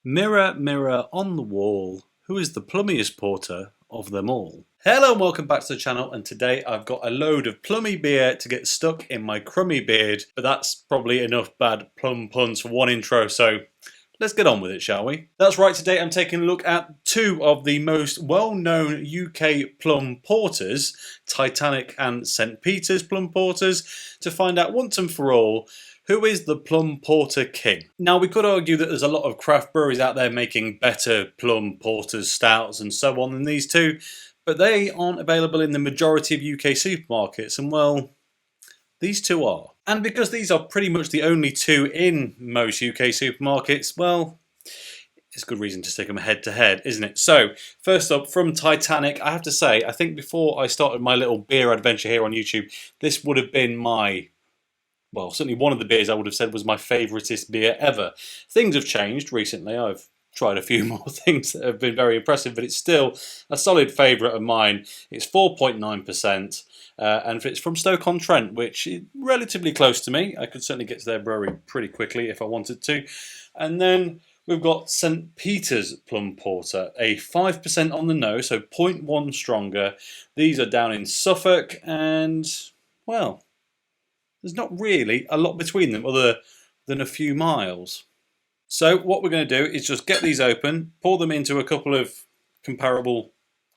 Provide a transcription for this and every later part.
Mirror, mirror on the wall, who is the plummiest porter of them all? Hello and welcome back to the channel, and today I've got a load of plummy beer to get stuck in my crummy beard, but that's probably enough bad plum puns for one intro, so let's get on with it, shall we? That's right, today I'm taking a look at two of the most well-known UK plum porters, Titanic and St. Peter's plum porters, to find out once and for all who is the plum porter king. Now, we could argue that there's a lot of craft breweries out there making better plum porters, stouts and so on than these two, but they aren't available in the majority of UK supermarkets, and well, these two are. And because these are pretty much the only two in most UK supermarkets, well, it's a good reason to stick them head to head, isn't it? So, first up, from Titanic, I have to say, I think before I started my little beer adventure here on YouTube, this would have been my, well, certainly one of the beers I would have said was my favouriteest beer ever. Things have changed recently. I've tried a few more things that have been very impressive, but it's still a solid favourite of mine. It's 4.9%, and it's from Stoke-on-Trent, which is relatively close to me. I could certainly get to their brewery pretty quickly if I wanted to. And then we've got St. Peter's Plum Porter, a 5% on the nose, so 0.1 stronger. These are down in Suffolk, and, well, there's not really a lot between them other than a few miles. So what we're going to do is just get these open, pour them into a couple of comparable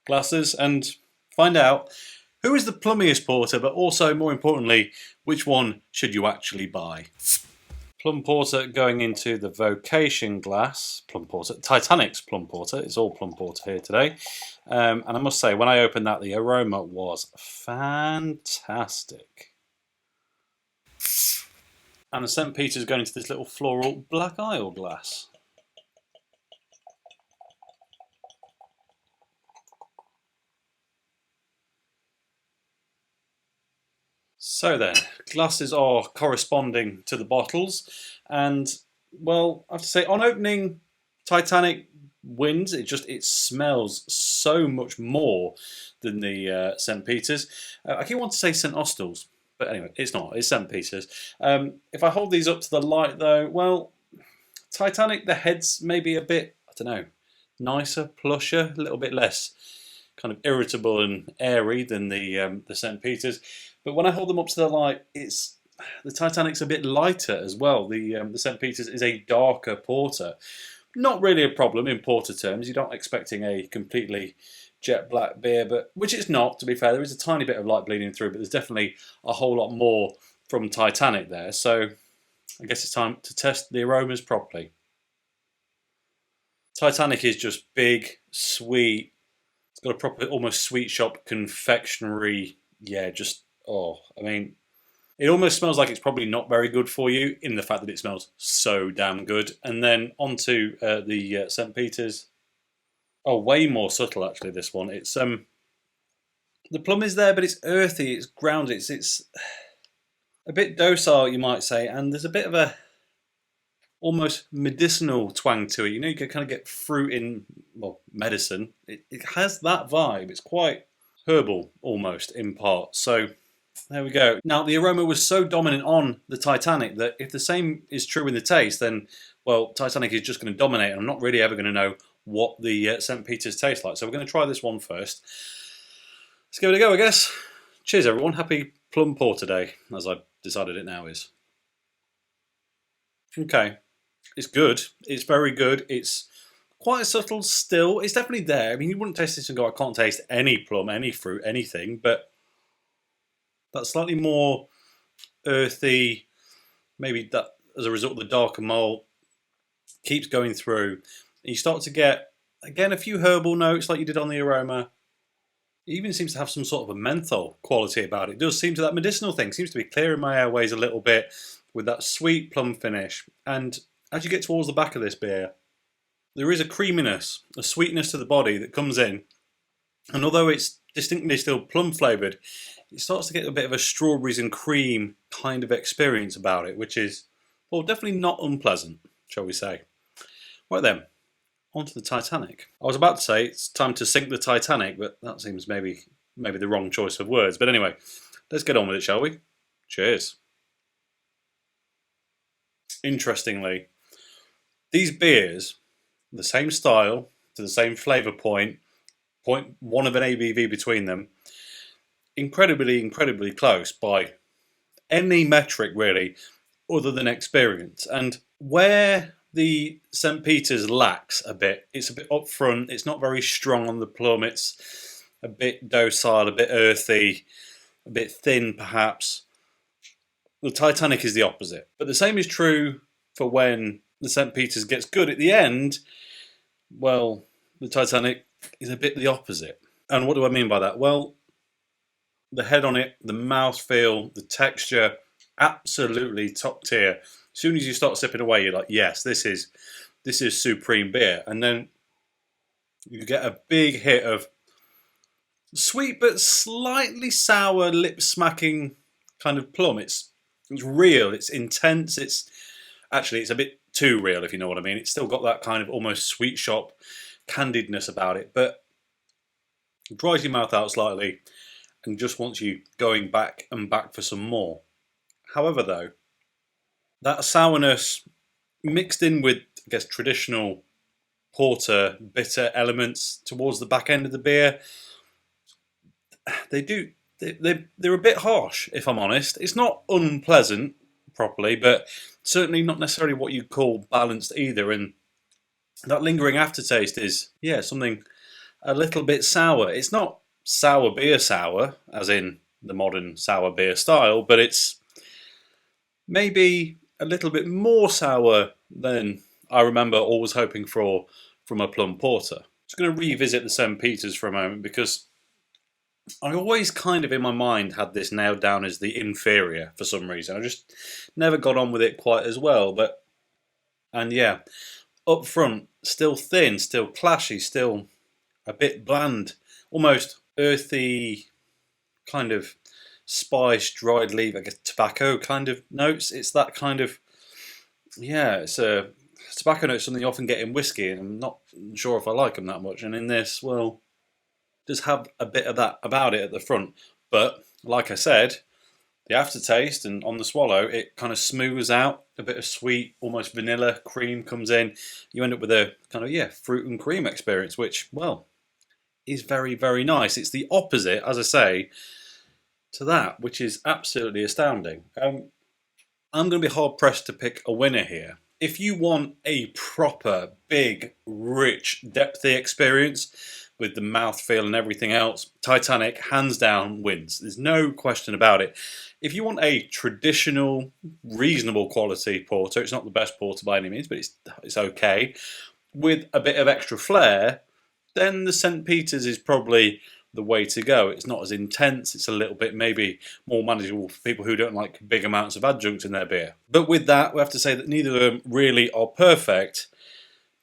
glasses and find out who is the plummiest porter, but also, more importantly, which one should you actually buy. Plum Porter going into the Vocation glass. Plum Porter, Titanic's Plum Porter. It's all Plum Porter here today. And I must say, when I opened that, the aroma was fantastic. And the St. Peter's going into this little floral black isle glass. So then, glasses are corresponding to the bottles, and, well, I have to say, on opening, Titanic wins. It smells so much more than the St. Peter's. I keep wanting to say St. Austell's, but anyway, it's not. It's St. Peter's. If I hold these up to the light, though, well, Titanic, the head's maybe a bit, I don't know, nicer, plusher, a little bit less kind of irritable and airy than the St. Peter's. But when I hold them up to the light, the Titanic's a bit lighter as well. The St. Peter's is a darker porter. Not really a problem in porter terms. You're not expecting a completely jet black beer, but which it's not, to be fair. There is a tiny bit of light bleeding through, but there's definitely a whole lot more from Titanic there. So I guess it's time to test the aromas properly. Titanic is just big, sweet. It's got a proper, almost sweet shop confectionery. Yeah, just, oh, I mean, it almost smells like it's probably not very good for you in the fact that it smells so damn good. And then onto the St. Peter's. Oh, way more subtle actually. This one. It's the plum is there, but it's earthy. It's grounded. It's a bit docile, you might say, and there's a bit of a almost medicinal twang to it. You know, you can kind of get fruit in, well, medicine. It has that vibe. It's quite herbal almost in parts. So there we go. Now, the aroma was so dominant on the Titanic that if the same is true in the taste, then, well, Titanic is just going to dominate, and I'm not really ever going to know what the St. Peter's tastes like. So we're going to try this one first. Let's give it a go, I guess. Cheers, everyone. Happy Plum Porter Day, as I've decided it now is. Okay. It's good. It's very good. It's quite subtle still. It's definitely there. I mean, you wouldn't taste this and go, I can't taste any plum, any fruit, anything, but that slightly more earthy, maybe that as a result of the darker malt, keeps going through. And you start to get, again, a few herbal notes like you did on the aroma. It even seems to have some sort of a menthol quality about it. It does seem to, that medicinal thing seems to be clearing my airways a little bit with that sweet plum finish. And as you get towards the back of this beer, there is a creaminess, a sweetness to the body that comes in. And although it's distinctly still plum flavoured, it starts to get a bit of a strawberries and cream kind of experience about it, which is, well, definitely not unpleasant, shall we say. Right then, onto the Titanic. I was about to say it's time to sink the Titanic, but that seems maybe the wrong choice of words. But anyway, let's get on with it, shall we? Cheers. Interestingly, these beers the same style, to the same flavour point one of an ABV between them. Incredibly, incredibly close by any metric really, other than experience. And where the St. Peter's lacks a bit, it's a bit upfront. It's not very strong on the plum. It's a bit docile, a bit earthy, a bit thin perhaps. The Titanic is the opposite. But the same is true for when the St. Peter's gets good at the end. Well, the Titanic is a bit the opposite. And what do I mean by that? Well, the head on it, the mouthfeel, the texture, absolutely top tier. As soon as you start sipping away, you're like, yes, this is supreme beer. And then you get a big hit of sweet but slightly sour, lip-smacking kind of plum. It's real, it's intense, it's a bit too real, if you know what I mean. It's still got that kind of almost sweet shop candidness about it, but it dries your mouth out slightly and just wants you going back and back for some more. However, though, that sourness mixed in with, I guess, traditional porter bitter elements towards the back end of the beer, they're a bit harsh, if I'm honest. It's not unpleasant properly, but certainly not necessarily what you'd call balanced either. And that lingering aftertaste is, yeah, something a little bit sour. It's not sour beer sour, as in the modern sour beer style, but it's maybe a little bit more sour than I remember always hoping for from a plum porter. Just going to revisit the St. Peter's for a moment, because I always kind of in my mind had this nailed down as the inferior for some reason. I just never got on with it quite as well. And yeah, up front, still thin, still clashy, still a bit bland, almost earthy, kind of spice, dried leaf, I guess tobacco kind of notes. It's that kind of, yeah, it's a tobacco note, something you often get in whiskey, and I'm not sure if I like them that much. And in this, well, does have a bit of that about it at the front. But like I said, the aftertaste and on the swallow, it kind of smooths out. A bit of sweet, almost vanilla cream comes in. You end up with a kind of, yeah, fruit and cream experience, which, well, is very, very nice. It's the opposite, as I say, to that, which is absolutely astounding. I'm going to be hard pressed to pick a winner here. If you want a proper, big, rich, depthy experience with the mouthfeel and everything else, Titanic, hands down, wins. There's no question about it. If you want a traditional, reasonable quality porter, it's not the best porter by any means, but it's okay, with a bit of extra flair, then the St. Peter's is probably the way to go. It's not as intense, it's a little bit maybe more manageable for people who don't like big amounts of adjunct in their beer. But with that, we have to say that neither of them really are perfect.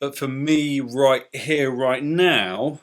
But for me, right here, right now,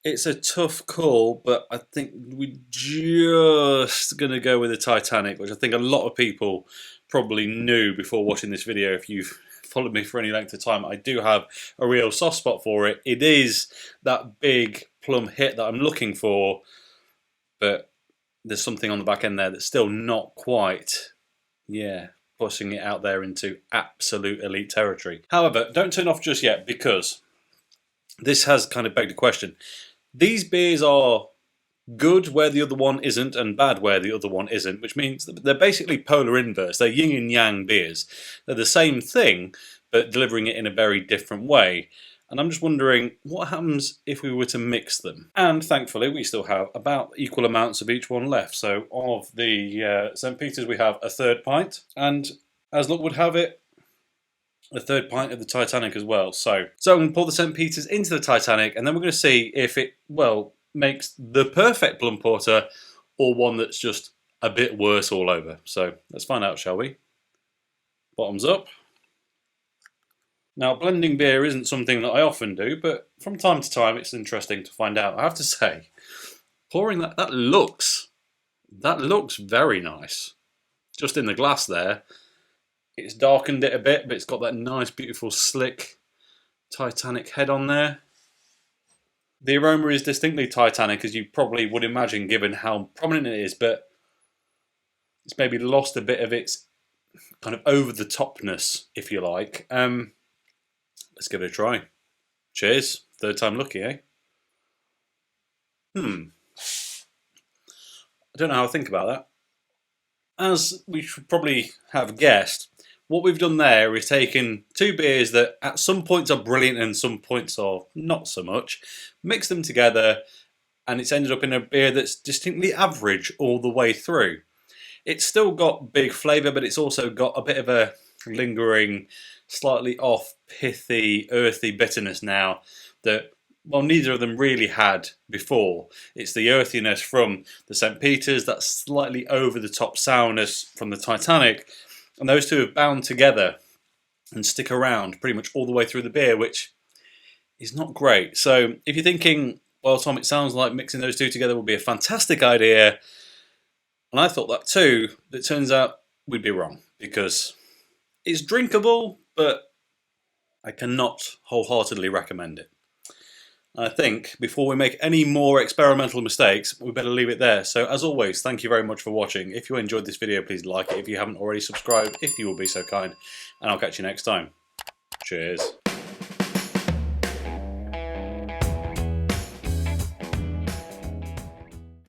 it's a tough call, but I think we're just going to go with the Titanic, which I think a lot of people probably knew before watching this video. If you've followed me for any length of time, I do have a real soft spot for it. It is that big plum hit that I'm looking for, but there's something on the back end there that's still not quite, yeah, pushing it out there into absolute elite territory. However, don't turn off just yet, because this has kind of begged the question. These beers are good where the other one isn't, and bad where the other one isn't, which means that they're basically polar inverse. They're yin and yang beers. They're the same thing, but delivering it in a very different way. And I'm just wondering, what happens if we were to mix them? And thankfully, we still have about equal amounts of each one left. So of the St. Peter's, we have a third pint, and as luck would have it, a third pint of the Titanic as well. So I'm going to pour the St. Peter's into the Titanic, and then we're going to see if it, well, makes the perfect plum porter or one that's just a bit worse all over. So let's find out, shall we? Bottoms up. Now, blending beer isn't something that I often do, but from time to time it's interesting to find out. I have to say, pouring that looks very nice. Just in the glass there. It's darkened it a bit, but it's got that nice, beautiful, slick Titanic head on there. The aroma is distinctly Titanic, as you probably would imagine, given how prominent it is, but it's maybe lost a bit of its kind of over the topness, if you like. Let's give it a try. Cheers. Third time lucky, eh? I don't know how I think about that. As we should probably have guessed, what we've done there is taken two beers that at some points are brilliant and some points are not so much, mixed them together, and it's ended up in a beer that's distinctly average all the way through. It's still got big flavour, but it's also got a bit of a lingering, slightly off, pithy, earthy bitterness now that, well, neither of them really had before. It's the earthiness from the St. Peter's, that slightly over-the-top sourness from the Titanic, and those two have bound together and stick around pretty much all the way through the beer, which is not great. So if you're thinking, well, Tom, it sounds like mixing those two together would be a fantastic idea, and I thought that too, it turns out we'd be wrong, because it's drinkable, but I cannot wholeheartedly recommend it. I think before we make any more experimental mistakes, we better leave it there. So as always, thank you very much for watching. If you enjoyed this video, please like it. If you haven't already, subscribe if you will be so kind. And I'll catch you next time. Cheers.